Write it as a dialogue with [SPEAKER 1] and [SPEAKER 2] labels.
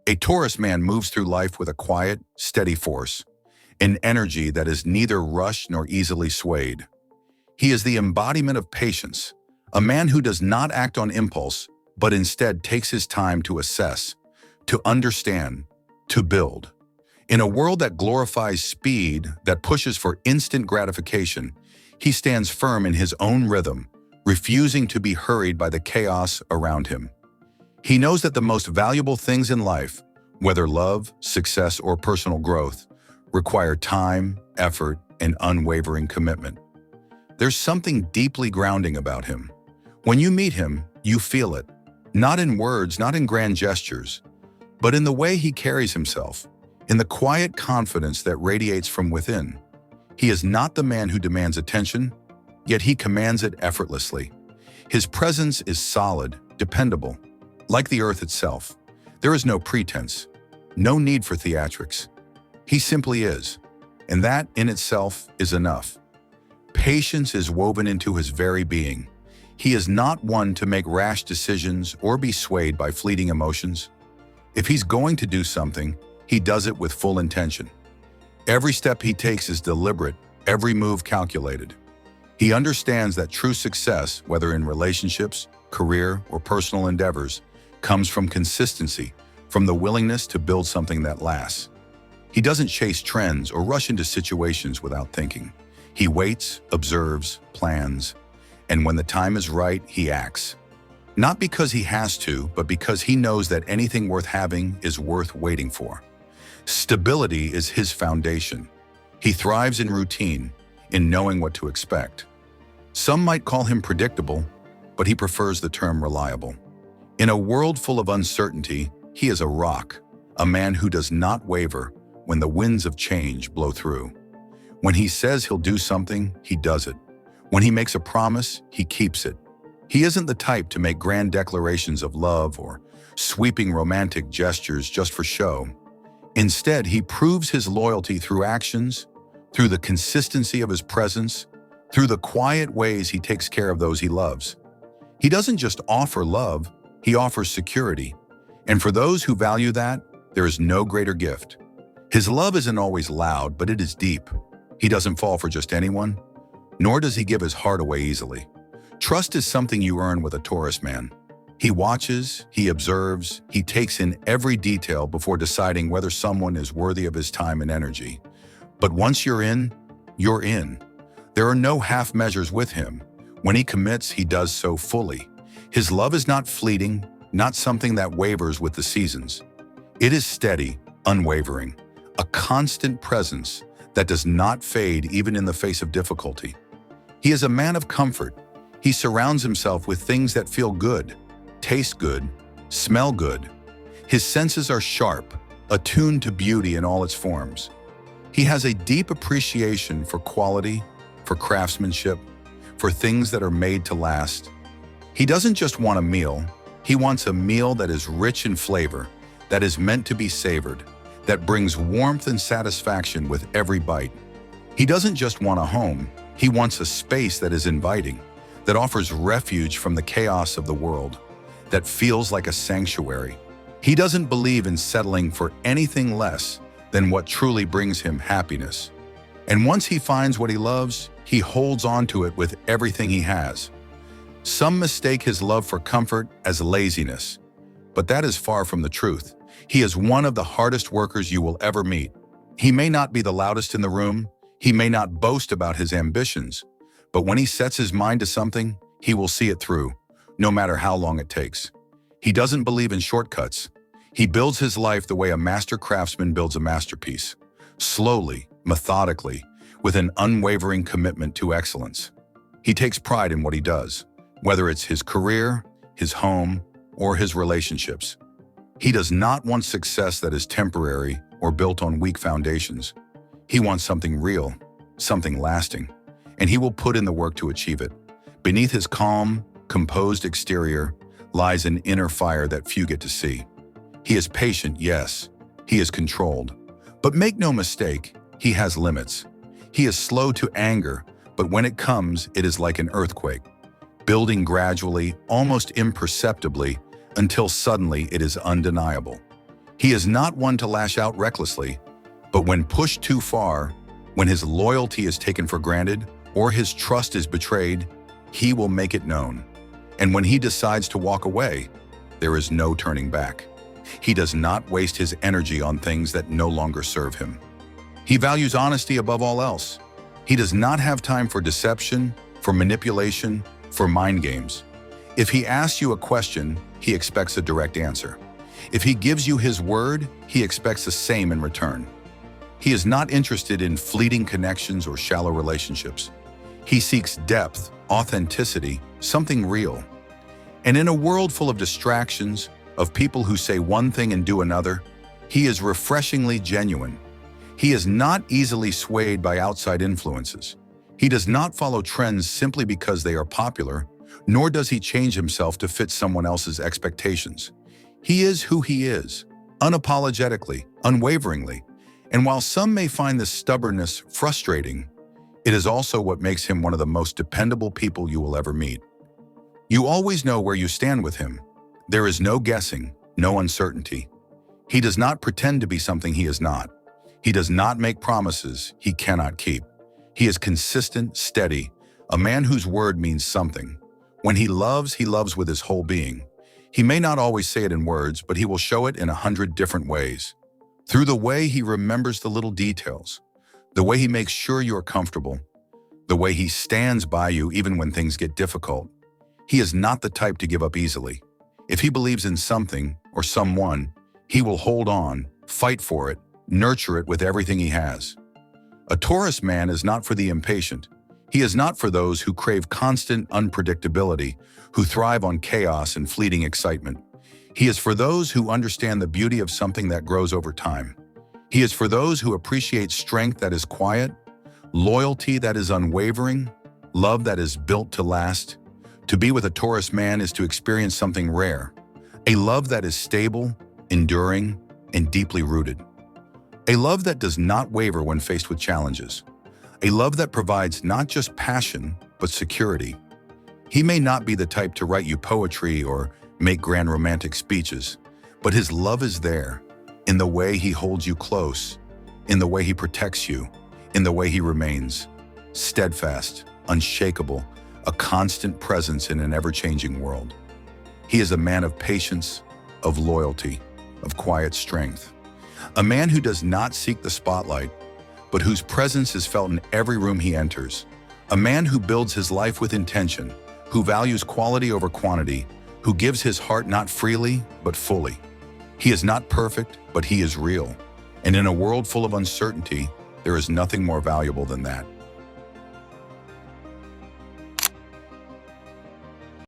[SPEAKER 1] A Taurus man moves through life with a quiet, steady force, an energy that is neither rushed nor easily swayed. He is the embodiment of patience, a man who does not act on impulse, but instead takes his time to assess, to understand, to build. In a world that glorifies speed, that pushes for instant gratification, he stands firm in his own rhythm, refusing to be hurried by the chaos around him. He knows that the most valuable things in life, whether love, success, or personal growth, require time, effort, and unwavering commitment. There's something deeply grounding about him. When you meet him, you feel it, not in words, not in grand gestures, but in the way he carries himself, in the quiet confidence that radiates from within. He is not the man who demands attention, yet he commands it effortlessly. His presence is solid, dependable. Like the earth itself, there is no pretense, no need for theatrics. He simply is, and that in itself is enough. Patience is woven into his very being. He is not one to make rash decisions or be swayed by fleeting emotions. If he's going to do something, he does it with full intention. Every step he takes is deliberate, every move calculated. He understands that true success, whether in relationships, career, or personal endeavors, comes from consistency, from the willingness to build something that lasts. He doesn't chase trends or rush into situations without thinking. He waits, observes, plans, and when the time is right, he acts. Not because he has to, but because he knows that anything worth having is worth waiting for. Stability is his foundation. He thrives in routine, in knowing what to expect. Some might call him predictable, but he prefers the term reliable. In a world full of uncertainty, he is a rock, a man who does not waver when the winds of change blow through. When he says he'll do something, he does it. When he makes a promise, he keeps it. He isn't the type to make grand declarations of love or sweeping romantic gestures just for show. Instead, he proves his loyalty through actions, through the consistency of his presence, through the quiet ways he takes care of those he loves. He doesn't just offer love, he offers security. And for those who value that, there is no greater gift. His love isn't always loud, but it is deep. He doesn't fall for just anyone, nor does he give his heart away easily. Trust is something you earn with a Taurus man. He watches, he observes, he takes in every detail before deciding whether someone is worthy of his time and energy. But once you're in, you're in. There are no half measures with him. When he commits, he does so fully. His love is not fleeting, not something that wavers with the seasons. It is steady, unwavering, a constant presence that does not fade even in the face of difficulty. He is a man of comfort. He surrounds himself with things that feel good, taste good, smell good. His senses are sharp, attuned to beauty in all its forms. He has a deep appreciation for quality, for craftsmanship, for things that are made to last. He doesn't just want a meal, he wants a meal that is rich in flavor, that is meant to be savored, that brings warmth and satisfaction with every bite. He doesn't just want a home, he wants a space that is inviting, that offers refuge from the chaos of the world, that feels like a sanctuary. He doesn't believe in settling for anything less than what truly brings him happiness. And once he finds what he loves, he holds on to it with everything he has. Some mistake his love for comfort as laziness, but that is far from the truth. He is one of the hardest workers you will ever meet. He may not be the loudest in the room, he may not boast about his ambitions, but when he sets his mind to something, he will see it through, no matter how long it takes. He doesn't believe in shortcuts. He builds his life the way a master craftsman builds a masterpiece, slowly, methodically, with an unwavering commitment to excellence. He takes pride in what he does, whether it's his career, his home, or his relationships. He does not want success that is temporary or built on weak foundations. He wants something real, something lasting, and he will put in the work to achieve it. Beneath his calm, composed exterior lies an inner fire that few get to see. He is patient, yes. He is controlled. But make no mistake, he has limits. He is slow to anger, but when it comes, it is like an earthquake, building gradually, almost imperceptibly, until suddenly it is undeniable. He is not one to lash out recklessly, but when pushed too far, when his loyalty is taken for granted or his trust is betrayed, he will make it known. And when he decides to walk away, there is no turning back. He does not waste his energy on things that no longer serve him. He values honesty above all else. He does not have time for deception, for manipulation, for mind games. If he asks you a question, he expects a direct answer. If he gives you his word, he expects the same in return. He is not interested in fleeting connections or shallow relationships. He seeks depth, authenticity, something real. And in a world full of distractions, of people who say one thing and do another, he is refreshingly genuine. He is not easily swayed by outside influences. He does not follow trends simply because they are popular, nor does he change himself to fit someone else's expectations. He is who he is, unapologetically, unwaveringly. And while some may find this stubbornness frustrating, it is also what makes him one of the most dependable people you will ever meet. You always know where you stand with him. There is no guessing, no uncertainty. He does not pretend to be something he is not. He does not make promises he cannot keep. He is consistent, steady, a man whose word means something. When he loves with his whole being. He may not always say it in words, but he will show it in 100 different ways. Through the way he remembers the little details, the way he makes sure you're comfortable, the way he stands by you even when things get difficult. He is not the type to give up easily. If he believes in something or someone, he will hold on, fight for it, nurture it with everything he has. A Taurus man is not for the impatient. He is not for those who crave constant unpredictability, who thrive on chaos and fleeting excitement. He is for those who understand the beauty of something that grows over time. He is for those who appreciate strength that is quiet, loyalty that is unwavering, love that is built to last. To be with a Taurus man is to experience something rare, a love that is stable, enduring, and deeply rooted. A love that does not waver when faced with challenges. A love that provides not just passion, but security. He may not be the type to write you poetry or make grand romantic speeches, but his love is there, in the way he holds you close, in the way he protects you, in the way he remains steadfast, unshakable, a constant presence in an ever-changing world. He is a man of patience, of loyalty, of quiet strength. A man who does not seek the spotlight, but whose presence is felt in every room he enters. A man who builds his life with intention, who values quality over quantity, who gives his heart not freely, but fully. He is not perfect, but he is real. And in a world full of uncertainty, there is nothing more valuable than that.